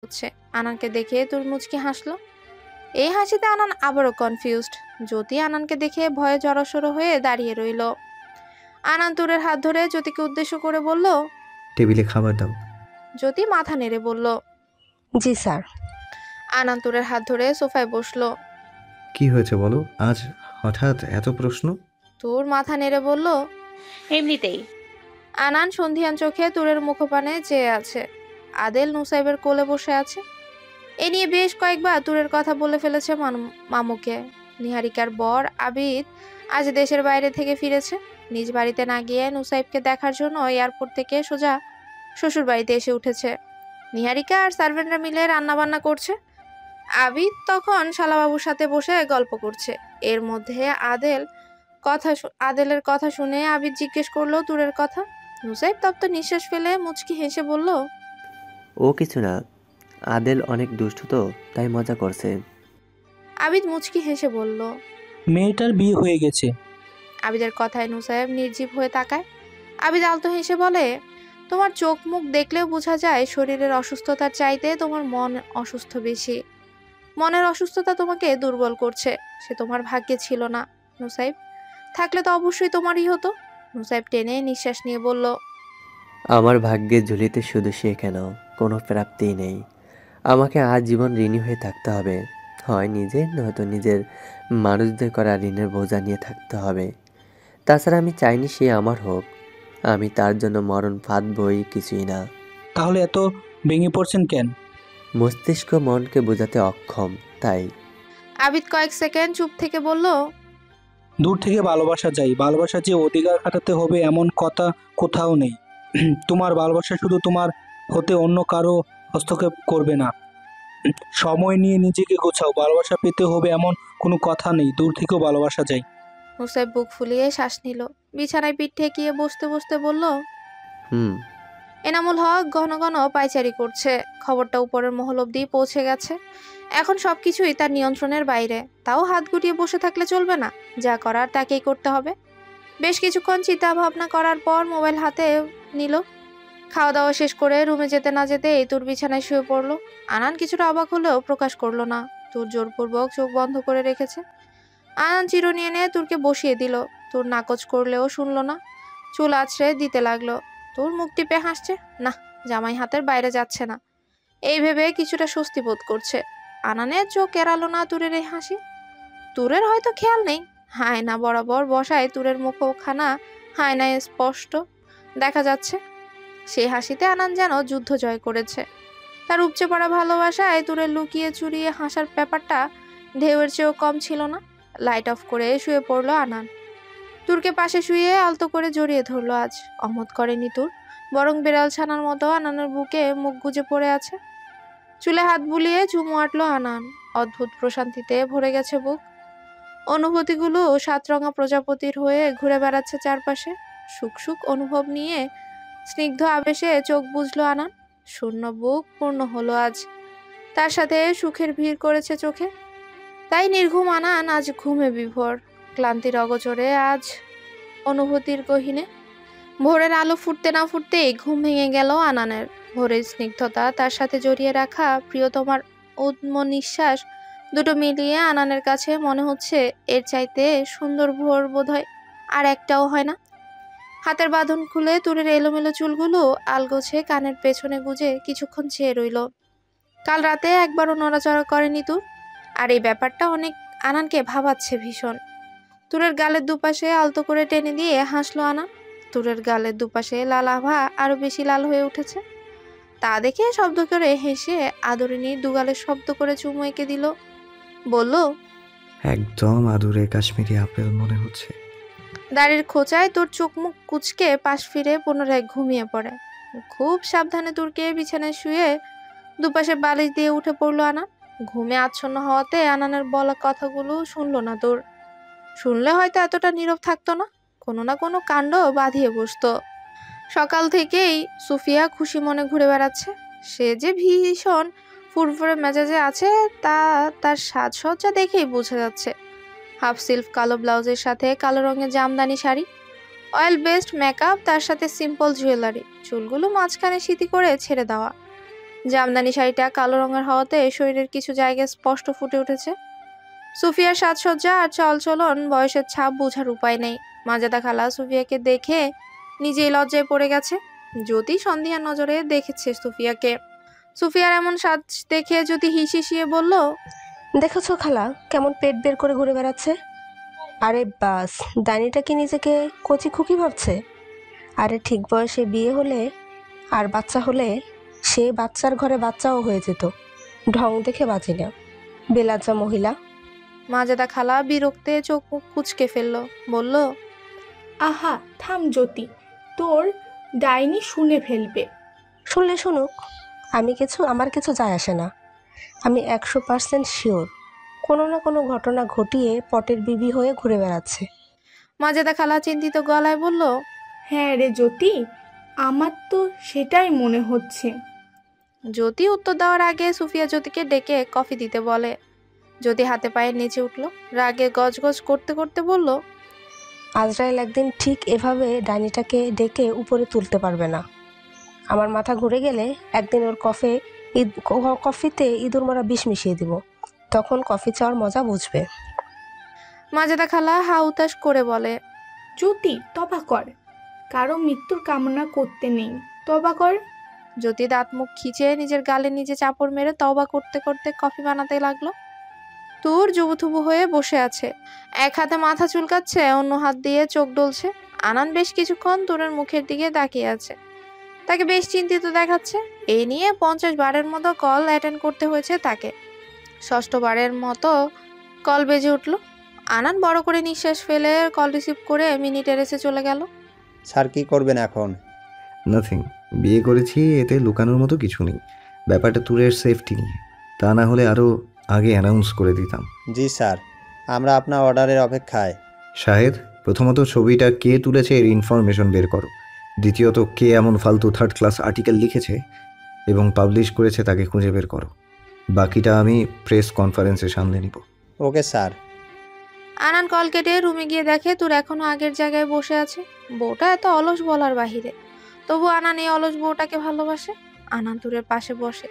হচ্ছে। আনানকে দেখে তুর মুচকি হাসলো। এই হাসিতে আনান আবারও কনফিউজড। জ্যোতি আনানকে দেখে ভয়ে জড়সড় হয়ে দাঁড়িয়ে রইল। আনান তুরের হাত ধরে জ্যোতিকে উদ্দেশ্য করে বলল, টেবিলে খাবার দাও। জ্যোতি মাথা নেড়ে বলল, জি স্যার। আনান তুরের হাত ধরে সোফায় বসলো। কি হয়েছে বলো, আজ হঠাৎ এত প্রশ্ন? তুর মাথা নেড়ে বলল, এমনিতেই। আনান সন্ধিয়ান চোখে তুরের মুখপানে চেয়ে আছে। আদেল নুসাইবের কোলে বসে আছে। এ নিয়ে বেশ কয়েকবার তুরের কথা বলে ফেলেছে মামুকে। নিহারিকার বর আবিদ আজ দেশের বাইরে থেকে ফিরেছে। নিজ বাড়িতে না গিয়ে নুসাইবকে দেখার জন্য এয়ারপোর্ট থেকে সোজা শ্বশুর বাড়িতে এসে উঠেছে। নিহারিকা আর সার্ভেন্টরা মিলে রান্না বান্না করছে। আবিদ তখন শালাবাবুর সাথে বসে গল্প করছে। এর মধ্যে আদেলের কথা শুনে আবিদ জিজ্ঞেস করলো তুরের কথা। নুসাইব তপ্ত নিঃশ্বাস ফেলে মুচকি হেসে বলল, ও কিছু না, আদেল অনেক দুষ্ট তো তাই মজা করছে। আবিদ মুচকি হেসে বলল। মেয়েটার বিয়ে হয়ে গেছে। আবিদের কথায় নুসাইব নির্জীব হয়ে তাকায়। আবিদ আলতো হেসে বলে, তোমার চোখ মুখ দেখলেও বোঝা যায় শরীরের অসুস্থতার চাইতে তোমার মন অসুস্থ বেশি। মনের অসুস্থতা তোমাকে দুর্বল করছে। সে তোমার ভাগ্যে ছিল না নুসাইব, থাকলে তো অবশ্যই তোমারই হতো। নুসাইব টেনে নিঃশ্বাস নিয়ে বলল, আমার ভাগ্যে ঝুলিতে শুধু সে কেন, কোনো প্রাপ্তিই নেই। আমাকে আজীবন ঋণী হয়ে থাকতে হবে, হয় নিজে নয়তো নিজের মানুষদের করা ঋণের বোঝা নিয়ে থাকতে হবে। তাছাড়া আমি চাইনি সে আমার হোক, আমি তার জন্য মরণ ফাঁদবই কিছুই না। তাহলে এত ভেঙে পড়ছেন কেন? মস্তিষ্ক মনকে বোঝাতে অক্ষম, তাই। আবিদ কয়েক সেকেন্ড চুপ থেকে বলল, দূর থেকে ভালোবাসা যায়, ভালোবাসা যে অধিকার খাটাতে হবে এমন কথা কোথাও নেই। তোমার ভালোবাসা শুধু তোমার হতে অন্য কারো হস্তক্ষেপ করবে না। সময় নিয়ে নিজেকে গোছাও, ভালোবাসা পেতে হবে এমন কোনো কথা নেই, দূর থেকেও ভালোবাসা যায়। নুসাইব বুক ফুলিয়ে শ্বাস নিল। বিছানায় পিঠ ঠেকিয়ে বসতে বসতে বলল, হুম। এনামুল হক ঘন ঘন পায়চারি করছে। খবরটা উপরের মহল অব্দি পৌঁছে গেছে। এখন সবকিছুই তার নিয়ন্ত্রণের বাইরে। তাও হাত গুটিয়ে বসে থাকলে চলবে না, যা করার তাকেই করতে হবে। বেশ কিছুক্ষণ চিন্তা ভাবনা করার পর মোবাইল হাতে নিল। খাওয়া দাওয়া শেষ করে রুমে যেতে না যেতেই তুর বিছানায় শুয়ে পড়লো। আনান কিছুটা অবাক হলেও প্রকাশ করলো না। তুর জোরপূর্বক চোখ বন্ধ করে রেখেছে। আনান চিরুনি এনে তুরকে বসিয়ে দিল। তুর নাকচ করলেও শুনলো না। চুল আছড়ে দিতে লাগলো। তোর মুখ টিপে হাসছে। না, জামাই হাতের বাইরে যাচ্ছে না, এই ভেবে কিছুটা স্বস্তি বোধ করছে। আনানের চোখ এড়ালো না তুরের এই হাসি। তুরের হয়তো খেয়াল নেই, হায়না বরাবর বসায় তুরের মুখখানা হায়নায় স্পষ্ট দেখা যাচ্ছে। সেই হাসিতে আনান যেন যুদ্ধ জয় করেছে। তার উপচে পড়া ভালোবাসায় তুরের লুকিয়ে চুরিয়ে হাসার ব্যাপারটা ঢেউয়ের চেয়েও কম ছিল না। লাইট অফ করে শুয়ে পড়লো আনান। তুরকে পাশে শুয়ে আলতো করে জড়িয়ে ধরলো আজ। অমত করেনি তুর, বরং বেড়াল ছানার মতো আনানের বুকে মুখ গুজে পড়ে আছে। চুলে হাত বুলিয়ে চুমু আটলো আনান। অদ্ভুত প্রশান্তিতে ভরে গেছে বুক। অনুভূতিগুলো সাতরঙা প্রজাপতির হয়ে ঘুরে বেড়াচ্ছে চারপাশে। সুখ সুখ অনুভব নিয়ে স্নিগ্ধ আবেশে চোখ বুঝলো আনান। শূন্য বুক পূর্ণ হলো আজ। তার সাথে সুখের ভিড় করেছে চোখে। তাই নির্ঘুম আনান আজ ঘুমে বিভোর। ক্লান্তির অগোচরে আজ অনুভূতির গহীনে। ভোরের আলো ফুটতে না ফুটতেই ঘুম ভেঙে গেল আনানের। ভোরের স্নিগ্ধতা, তার সাথে জড়িয়ে রাখা প্রিয়তমার উদ্ম নিঃশ্বাস দুটো মিলিয়ে আনানের কাছে মনে হচ্ছে এর চাইতে সুন্দর ভোর বোধহয় আর একটাও হয় না। হাতের বাঁধন খুলে তুরের এলোমেলো চুলগুলো আলগোছে কানের পেছনে গুজে কিছুক্ষণ চেয়ে রইল। কাল রাতে একবারও নড়াচড়া করেনি তুর। আর এই ব্যাপারটা অনেক আনানকে ভাবাচ্ছে ভীষণ। তুরের গালের দুপাশে আলতো করে টেনে দিয়ে হাসলো আনান। তুরের গালের দুপাশে লাল আভা আরো বেশি লাল হয়ে উঠেছে। তা দেখে শব্দ করে হেসে আদরিনীর দুগালে শব্দ করে চুমু এঁকে দিল। বলল, একদম আদুরে কাশ্মীরি আপেল মনে হচ্ছে। দাড়ির খোঁচায় তোর চোখ মুখ কুচকে পাশ ফিরে পুনরায় ঘুমিয়ে পড়ে। খুব সাবধানে তুরকে বিছানায় শুয়ে দুপাশে বালিশ দিয়ে উঠে পড়লো আনান। ঘুমে আচ্ছন্ন হওয়াতে আনানের বলা কথাগুলো শুনলো না তোর। শুনলে হয়তো এতটা নীরব থাকতো না, কোনো না কোনো কাণ্ড বাঁধিয়ে বসতো। সকাল থেকেই সুফিয়া খুশি মনে ঘুরে বেড়াচ্ছে। সে যে ভীষণ ফুরফুরে মেজাজে আছে তা তার সাজসজ্জা দেখেই বোঝা যাচ্ছে। হাফ সিল্ক কালো ব্লাউজের সাথে কালো রঙের Jamdani sari, oil based makeup, তার সাথে সিম্পল জুয়েলারি, চুলগুলো মাঝখানে সিঁথি করে ছেড়ে দেওয়া। জামদানি শাড়িটা কালো রঙের হওয়াতে শরীরের কিছু জায়গায় স্পষ্ট ফুটে উঠেছে। সুফিয়ার সাজসজ্জা আর চলচলন বয়সের ছাপ বোঝার উপায় নেই। মাজেদা খালা সুফিয়াকে দেখে নিজেই লজ্জায় পড়ে গেছে। জ্যোতি সন্ধিয়ার নজরে দেখেছে সুফিয়াকে। সুফিয়ার এমন সাজ দেখে জ্যোতি হিসিয়ে বলল, দেখেছো খালা কেমন পেট বের করে ঘুরে বেড়াচ্ছে? আরে বাস, দানিটা কি নিজেকে কচি খুকি ভাবছে? আরে ঠিক বয়সে বিয়ে হলে আর বাচ্চা হলে সে বাচ্চার ঘরে বাচ্চাও হয়ে যেত। ঢং দেখে বাঁচি না, বেলাজ্জা মহিলা। মাজেদা খালা বিরক্তে চোখ মুখ কুঁচকে ফেলল, বলল, আহা থাম জ্যোতি, তোর ডাইনি শুনে ফেলবে। শুনলে শুনুক, আমার কিছু যায় আসে না। আমি 100% শিওর কোনো না কোনো ঘটনা ঘটিয়ে পটের বিবি হয়ে ঘুরে বেড়াচ্ছে। মাজেদা খালা চিন্তিত গলায় বলল, হ্যাঁ রে জ্যোতি, আমার তো সেটাই মনে হচ্ছে। জ্যোতি উত্তর দেওয়ার আগে সুফিয়া জ্যোতিকে ডেকে কফি দিতে বলে। জ্যোতি হাতে পায়ে নিচে উঠল, রাগে গজগজ করতে করতে বলল, আজরাইল একদিন ঠিক এভাবে ডাইনিটাকে ডেকে উপরে তুলতে পারবে না। আমার মাথা ঘুরে গেলে একদিন ওর কফিতে ইঁদুর মারা বিষ মিশিয়ে দিব, তখন কফি চাওয়ার মজা বুঝবে। মাজেদা খালা হা উতাস করে বলে, জ্যোতি তবা কর, কারো মৃত্যুর কামনা করতে নেই, তবা কর। জ্যোতি দাঁত মুখ খিচে নিজের গালে নিজে চাপড় মেরে তওবা করতে করতে কফি বানাতে লাগলো। তুর জুবুথুবু হয়ে বসে আছে, এক হাতে মাথা চুলকাচ্ছে, অন্য হাত দিয়ে চোখ ডলছে। আনান বেশ কিছুক্ষণ তুরের মুখের দিকে তাকিয়ে আছে, তাকে বেশ চিন্তিত দেখাচ্ছে। এই নিয়ে 50 বারের মতো কল অ্যাটেন্ড করতে হয়েছে তাকে। 6ষ্ঠ বারের মতো কল বেজে উঠল। আনান বড় করে নিঃশ্বাস ফেলে কল রিসিভ করে মিনি টেরেসে চলে গেল। স্যার কি করবেন এখন? নাথিং। বিয়ে করেছি, এতে লুকানোর মতো কিছু নেই। ব্যাপারটা তুরের সেফটি নিয়ে, তা না হলে আরও আগে অ্যানাউন্স করে দিতাম। জি স্যার, আমরা আপনার অর্ডারের অপেক্ষায়। শাহেদ, প্রথমত ছবিটা কে তুলেছে এর ইনফরমেশন বের করো। দ্বিতীয়ত কে এমন ফালতু 3rd ক্লাস আর্টিকেল লিখেছে এবং পাবলিশ করেছে তাকে খুঁজে বের করো। বাকিটা আমি প্রেস কনফারেন্সে সামলে নিব। Okay sir. আনান কল কেটে রুমে গিয়ে দেখে তুর এখনো আগের জায়গায় বসে আছে। বউটা এত অলস বলার বাহিরে, তবু আনান এই অলস বউটাকে ভালোবাসে। আনান তুরের পাশে বসে,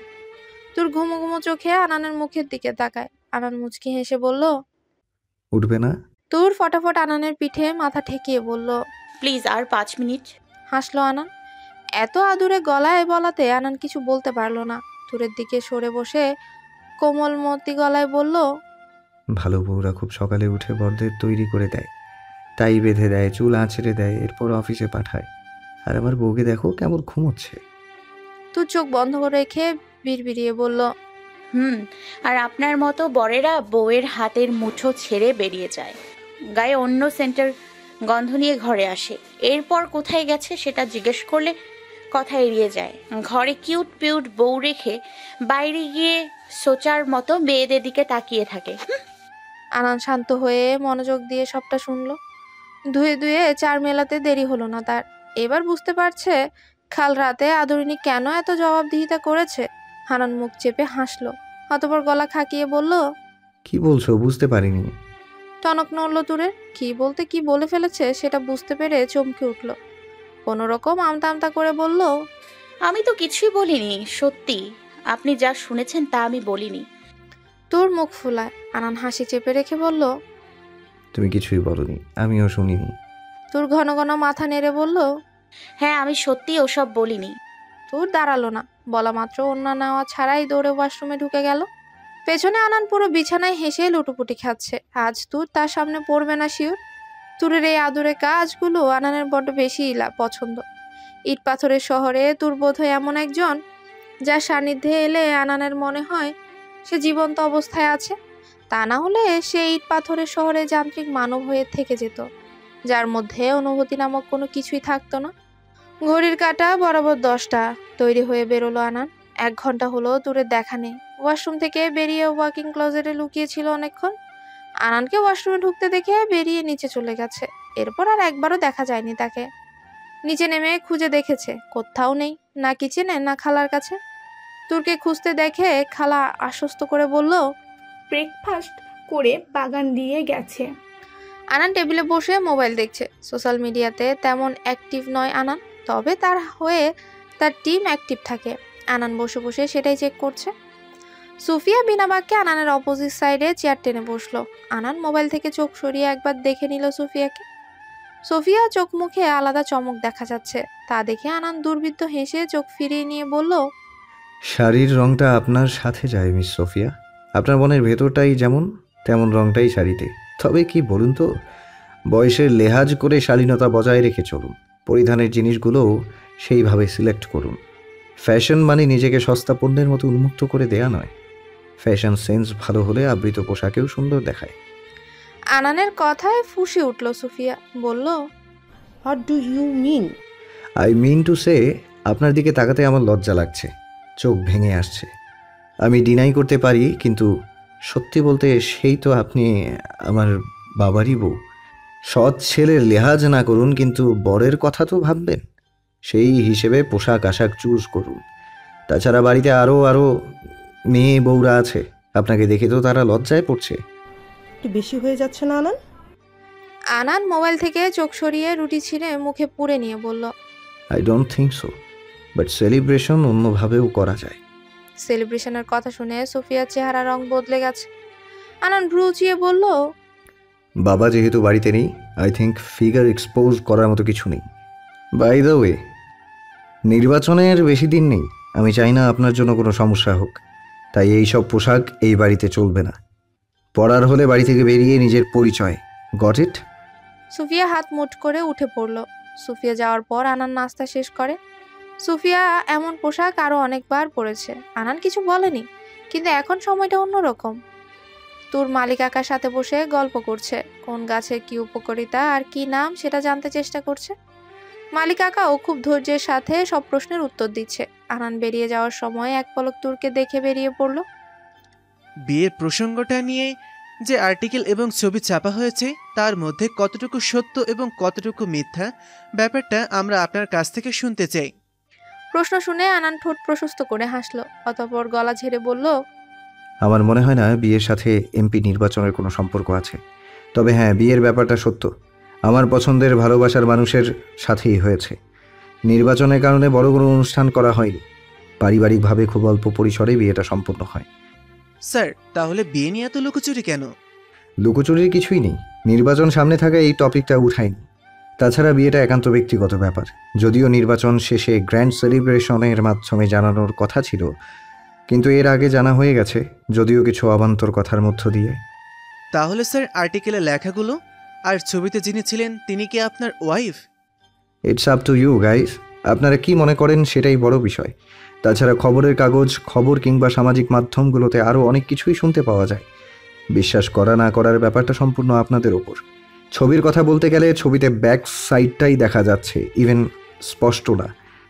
তুর ঘুমো ঘুমো চোখে আনানের মুখের দিকে তাকায়। আনান মুচকি হেসে বলল, উঠবে না? তুর ফটাফট আনানের পিঠে মাথা ঠেকিয়ে বলল, প্লিজ আর 5 মিনিট। হাসলো আনান। এত আদুরে গলায় বলাতে আনান কিছু বলতে পারলো না। তুরের দিকে সরে বসে কোমলমতি গলায় বলল, ভালো বউরা খুব সকালে উঠে বরদের তৈরি করে দেয়, তাই বেঁধে দেয়, চুল আঁচড়ে দেয়, এরপর অফিসে পাঠায়। আর আমার বউকে দেখো কেমন ঘুমোচ্ছে। তুর চোখ বন্ধ করে রেখে বিড়বিড়িয়ে বলল, আর আপনার মতো বরেরা বউয়ের হাতের মুঠো ছেড়ে বেরিয়ে যায়, গায়ে অন্য সেন্টার গন্ধ নিয়ে ঘরে আসে, এরপর কোথায় গেছে সেটা জিজ্ঞেস করলে কথা এড়িয়ে যায়। ঘরে কিউট পিউট বউ রেখে বাইরে গিয়ে সোচার মতো মেয়েদের দিকে তাকিয়ে থাকে। আনান শান্ত হয়ে মনোযোগ দিয়ে সবটা শুনলো। ধুয়ে ধুয়ে 4 মেলাতে দেরি হলো না তার। এবার বুঝতে পারছে কাল রাতে আদরিনী কেন এত জবাবদিহিতা করেছে। হানান মুখ চেপে হাসলো, অতঃপর গলা খাকিয়ে বলল, কি বলছো? বুঝতে পারিনি। টনক নড়ল তুরের। কি বলতে কি বলে ফেলেছে সেটা বুঝতে পেরে চমকে উঠল। কোনো রকম আমতা আমতা করে বলল, আমি তো কিছুই বলিনি, সত্যি আপনি যা শুনেছেন তা আমি বলিনি। তোর মুখ ফুলায়। আনান হাসি চেপে রেখে বলল, তুমি কিছুই বলনি, আমিও শুনিনি। তোর ঘন ঘন মাথা নেড়ে বলল, হ্যাঁ আমি সত্যি ওসব বলিনি। তোর দাঁড়ালো না, বলা মাত্র ওন্না নেওয়া ছাড়াই দৌড়ে ওয়াশরুমে ঢুকে গেল। পেছনে আনান পুরো বিছানায় হেসে লুটোপুটি খাচ্ছে। আজ তুর তার সামনে পড়বে না শিওর। তুরের এই আদুরে কাজগুলো আনানের বড্ড বেশি পছন্দ। ইট পাথরের শহরে তুর বোধহয় এমন একজন যার সান্নিধ্যে এলে আনানের মনে হয় সে জীবন্ত অবস্থায় আছে। তা না হলে সে ইট পাথরের শহরে যান্ত্রিক মানব হয়ে থেকে যেত, যার মধ্যে অনুভূতি নামক কোনো কিছুই থাকতো না। ঘড়ির কাঁটা বরাবর 10টা। তৈরি হয়ে বেরোলো আনান। 1 ঘন্টা হলো দূরের দেখা নেই। ওয়াশরুম থেকে বেরিয়ে ওয়াকিং ক্লোজেটে লুকিয়েছিল অনেকক্ষণ। আনানকে ওয়াশরুমে ঢুকতে দেখে বেরিয়ে নিচে চলে গেছে। এরপর আর একবারও দেখা যায়নি তাকে। নিচে নেমে খুঁজে দেখেছে, কোথাও নেই, না কিচেনে না খালার কাছে। তুরকে খুঁজতে দেখে খালা আশ্বস্ত করে বলল, ব্রেকফাস্ট করে বাগান দিয়ে গেছে। আনান টেবিলে বসে মোবাইল দেখছে। সোশ্যাল মিডিয়াতে তেমন অ্যাক্টিভ নয় আনান, তবে তার হয়ে তার টিম অ্যাক্টিভ থাকে। আনান বসে বসে সেটাই চেক করছে। সুফিয়া বিনা বাক্যে আনানের অপোজিট সাইডে চেয়ার টেনে বসলো। আনান মোবাইল থেকে চোখ সরিয়ে একবার দেখে নিল সুফিয়াকে। সুফিয়া চোখ মুখে আলাদা চমক দেখা যাচ্ছে। তা দেখে আনান দুর্বৃত্ত হেসে চোখ ফিরিয়ে নিয়ে বলল, শাড়ির রংটা আপনার সাথে যায় মিস সোফিয়া। আপনার মনের ভেতরটাই যেমন তেমন রংটাই শাড়িতে। তবে কি বলুন তো, বয়সের লেহাজ করে শালীনতা বজায় রেখে চলুন। পরিধানের জিনিসগুলোও সেইভাবে সিলেক্ট করুন। ফ্যাশন মানে নিজেকে সস্তা পণ্যের মতো উন্মুক্ত করে দেয়া নয়। ফ্যাশন সেন্স ভালো হলে আবৃত পোশাকেও সুন্দর দেখায়। আনানের কথায় ফুঁসে উঠল সুফিয়া। বলল, what do you mean? I mean to say, আপনার দিকে তাকাতে আমার লজ্জা লাগছে, চোখ ভেঙে আসছে। আমি ডিনাই করতে পারি, কিন্তু সত্যি বলতে সেই তো আপনি আমার বাবারই বউ। সৎ ছেলের লেহাজ না করুন, কিন্তু বরের কথা তো ভাববেন। সেই হিসেবে পোশাক আশাক চুজ করুন। তাছাড়া বাড়িতে আরও মেয়ে বউরা আছে, আপনাকে দেখে তো তারা লজ্জায় পড়ছে। একটু বেশি হয়ে যাচ্ছে না আনান? আনান মোবাইল থেকে চোখ সরিয়ে রুটি ছিঁড়ে মুখে পুরে নিয়ে বলল, I don't think so, but celebration অন্যভাবেও করা যায়। সেলিব্রেশনের কথা শুনে সুফিয়ার চেহারা রং বদলে গেছে। আনান ভ্রু উঁচিয়ে বলল, বাবা যেহেতু বাড়িতে নেই, আই থিঙ্ক ফিগার এক্সপোজ করার মতো কিছু নেই। বাই দ্য ওয়ে, নির্বাচনের বেশি দিন নেই। আমি চাই না আপনার জন্য কোনো সমস্যা হোক, তাই এই সব পোশাক এই বাড়িতে চলবে না। পড়ার হলে বাড়ি থেকে বেরিয়ে নিজের পরিচয়। Got it? সুফিয়া হাত মুঠ করে উঠে পড়ল। সুফিয়া যাওয়ার পর আনান নাস্তা শেষ করে। সুফিয়া এমন পোশাক আরো অনেকবার পরেছে। আনান কিছু বলেনি, কিন্তু এখন সময়টা অন্যরকম। তোর মালিক কাকার সাথে বসে গল্প করছে, কোন গাছের কি উপকারিতা আর কি নাম সেটা জানতে চেষ্টা করছে। মালিক কাকাও খুব ধৈর্যের সাথে সব প্রশ্নের উত্তর দিচ্ছে। আনান বেরিয়ে যাওয়ার সময় এক পলক তুরকে দেখে বেরিয়ে পড়ল। বিয়ের প্রসঙ্গটা নিয়ে যে আর্টিকেল এবং ছবি ছাপা হয়েছে তার মধ্যে কতটুকু সত্য এবং কতটুকু মিথ্যা, ব্যাপারটা আমরা আপনার কাছ থেকে শুনতে চাই। প্রশ্ন শুনে আনান ঠোঁট প্রশস্ত করে হাসলো, অতঃপর গলা ঝেড়ে বলল, আমার মনে হয় না বিয়ের সাথে এমপি নির্বাচনের কোনো সম্পর্ক আছে। তবে হ্যাঁ, বিয়ের ব্যাপারটা সত্য। আমার পছন্দের ভালোবাসার মানুষের সাথেই হয়েছে। নির্বাচনের কারণে বড় কোনো অনুষ্ঠান করা হয়নি। পারিবারিকভাবে খুব অল্প পরিসরে বিয়েটা সম্পন্ন হয়। স্যার, তাহলে বিয়ে নিয়ে এত লুকোচুরি কেন? লুকোচুরির কিছুই নেই। নির্বাচন সামনে থাকা এই টপিকটা উঠায়নি। তাছাড়া বিয়েটা একান্ত ব্যক্তিগত ব্যাপার। যদিও নির্বাচন শেষে গ্র্যান্ড সেলিব্রেশনের মাধ্যমে জানানোর কথা ছিল, কিন্তু এর আগে জানা হয়ে গেছে, যদিও কিছু অবান্তর কথার মধ্য দিয়ে। তাহলে স্যার, আর্টিকেলে লেখাগুলো আর ছবিতে যিনি ছিলেন তিনি কি আপনার wife? It's up to you guys. আপনারা কি মনে করেন সেটাই বড় বিষয়। তাছাড়া খবরের কাগজ, খবর কিংবা সামাজিক মাধ্যমগুলোতে আরও অনেক কিছুই শুনতে পাওয়া যায়। বিশ্বাস করা না করার ব্যাপারটা সম্পূর্ণ আপনাদের ওপর। ছবির কথা বলতে গেলে ছবিতে ব্যাক সাইডটাই দেখা যাচ্ছে, ইভেন স্পষ্ট না।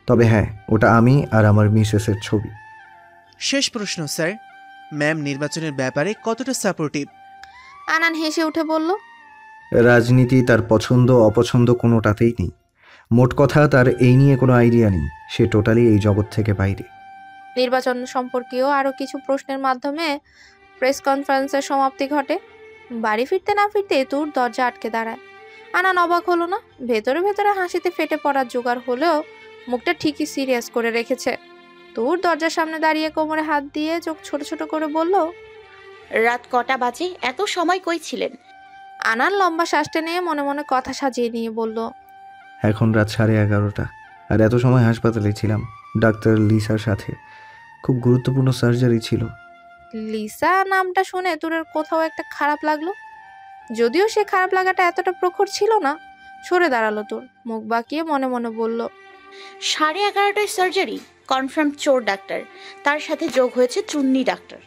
তবে হ্যাঁ, ওটা আমি আর আমার মিসেসের ছবি। শেষ প্রশ্ন স্যার, ম্যাম নির্বাচনের ব্যাপারে কতটা সাপোর্টিভ? আনান হেসে উঠে বলল, রাজনীতি তার পছন্দ অপছন্দ কোনোটাতেই নেই। মোট কথা, তার এই নিয়ে কোনো আইডিয়া নেই। সে টোটালি এই জগৎ থেকে বাইরে। নির্বাচন সম্পর্কীয় আরও কিছু প্রশ্নের মাধ্যমে প্রেস কনফারেন্সের সমাপ্তি ঘটে। বাড়ি ফিরতে না ফিরতে তোর দরজা আটকে দাঁড়ায়। আনান অবাক হলো না। ভেতরে ভেতরে হাসিতে ফেটে পড়ার জোগাড় হলেও মুখটা ঠিকই সিরিয়াস করে রেখেছে। তোর দরজার সামনে দাঁড়িয়ে কোমরে হাত দিয়ে চোখ ছোট ছোট করে বলল, রাত কটা বাজে? এত সময় কই ছিলেন? আনান লম্বা শ্বাস টেনে মনে মনে কথা সাজিয়ে নিয়ে বলল, এখন রাত 11:30, আর এত সময় হাসপাতালে ছিলাম ডাক্তার লিসার সাথে। খুব গুরুত্বপূর্ণ সার্জারি ছিল। লিসা নামটা শুনে তোরের কোথাও একটা খারাপ লাগলো। যদিও সে খারাপ লাগাটা এতটা প্রখর ছিল না। সরে দাঁড়ালো তোর, মুখ বাঁকিয়ে মনে মনে বলল, 11:30টায় সার্জারি? কনফার্ম চোর ডাক্তার, তার সাথে যোগ হয়েছে চুন্নি ডাক্তার।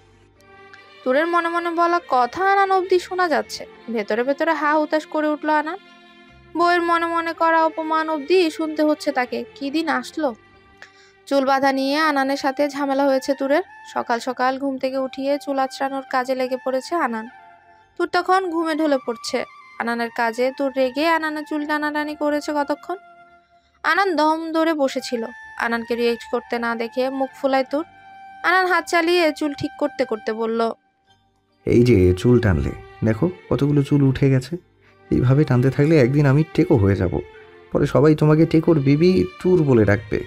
তোরের মনে মনে বলা কথা আনান অবধি শোনা যাচ্ছে। ভেতরে ভেতরে হা হুতাশ করে উঠল আনান। বউয়ের মনে মনে করা অপমান অবধি শুনতে হচ্ছে তাকে। কি দিন আসলো! চুল বাঁধা নিয়ে আনানের সাথে ঝামেলা হয়েছে তুরের। সকাল সকাল ঘুম থেকে উঠিয়ে চুল আঁচড়ানোর কাজে লেগে পড়েছে আনান। তুর তখন ঘুমে ঢলে পড়ছে আনানের কাজে। তুর রেগে আনানের চুল টানাটানি করেছে কতক্ষণ। আনান দম ধরে বসেছিল। আনানকে রিয়েক্ট করতে না দেখে মুখ ফুলায় তুর। আনান হাত চালিয়ে চুল ঠিক করতে করতে বলল, এই যে চুল টানলে, দেখো কতগুলো চুল উঠে গেছে। এইভাবে টানতে থাকলে একদিন আমি টেকো হয়ে যাব। পরে সবাই তোমাকে টেকোর বিবি ট্যুর বলে ডাকবে।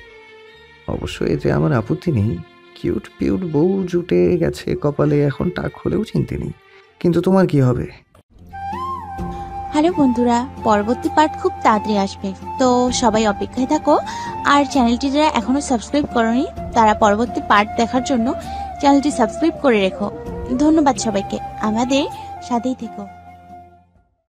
অবশ্য এতে আমার আপত্তি নেই। কিউট পিউট বউ জুটে গেছে কপালে, এখন টাক হলেও চিনতে নেই। কিন্তু তোমার কি হবে? হ্যালো বন্ধুরা, পরবর্তী পার্ট খুব তাড়াতাড়ি আসবে, তো সবাই অপেক্ষায় থাকো। আর চ্যানেলটি যারা এখনো সাবস্ক্রাইব করোনি তারা পরবর্তী পার্ট দেখার জন্য চ্যানেলটি সাবস্ক্রাইব করে রেখো। ধন্যবাদ সবাইকে, আমাদের সাথেই থেকো।